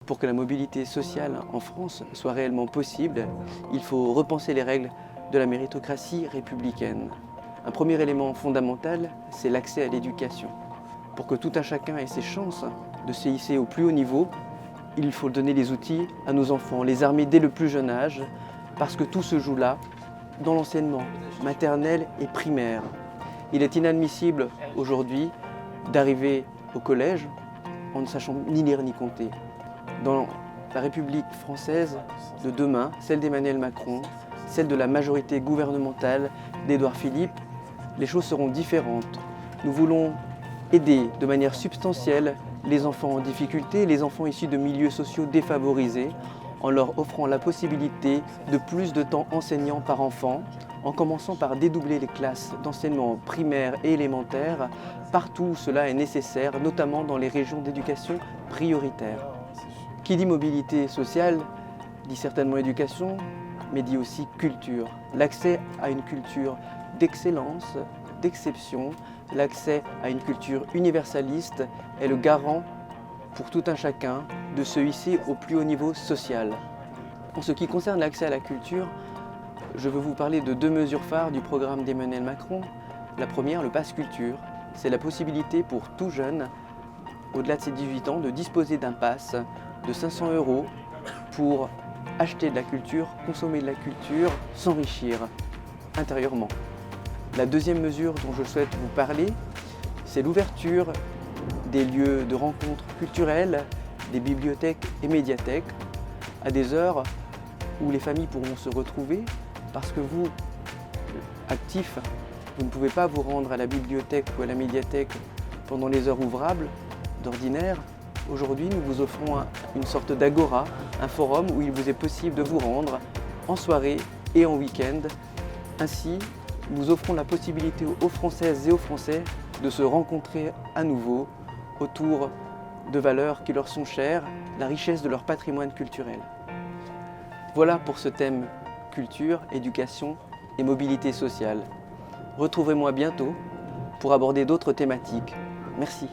Pour que la mobilité sociale en France soit réellement possible, il faut repenser les règles de la méritocratie républicaine. Un premier élément fondamental, c'est l'accès à l'éducation. Pour que tout un chacun ait ses chances de se hisser au plus haut niveau, il faut donner les outils à nos enfants, les armer dès le plus jeune âge, parce que tout se joue là, dans l'enseignement maternel et primaire. Il est inadmissible aujourd'hui d'arriver au collège en ne sachant ni lire ni compter. Dans la République française de demain, celle d'Emmanuel Macron, celle de la majorité gouvernementale d'Édouard Philippe, les choses seront différentes. Nous voulons aider de manière substantielle les enfants en difficulté, les enfants issus de milieux sociaux défavorisés, en leur offrant la possibilité de plus de temps enseignant par enfant, en commençant par dédoubler les classes d'enseignement primaire et élémentaire, partout où cela est nécessaire, notamment dans les régions d'éducation prioritaire. Qui dit mobilité sociale, dit certainement éducation, mais dit aussi culture. L'accès à une culture d'excellence, d'exception, l'accès à une culture universaliste est le garant pour tout un chacun de se hisser au plus haut niveau social. En ce qui concerne l'accès à la culture, je veux vous parler de deux mesures phares du programme d'Emmanuel Macron. La première, le pass culture, c'est la possibilité pour tout jeune, au-delà de ses 18 ans, de disposer d'un pass de 500 € pour acheter de la culture, consommer de la culture, s'enrichir intérieurement. La deuxième mesure dont je souhaite vous parler, c'est l'ouverture des lieux de rencontres culturelles, des bibliothèques et médiathèques, à des heures où les familles pourront se retrouver, parce que vous, actifs, vous ne pouvez pas vous rendre à la bibliothèque ou à la médiathèque pendant les heures ouvrables d'ordinaire. Aujourd'hui, nous vous offrons une sorte d'agora, un forum où il vous est possible de vous rendre en soirée et en week-end. Ainsi, nous offrons la possibilité aux Françaises et aux Français de se rencontrer à nouveau autour de valeurs qui leur sont chères, la richesse de leur patrimoine culturel. Voilà pour ce thème culture, éducation et mobilité sociale. Retrouvez-moi bientôt pour aborder d'autres thématiques. Merci.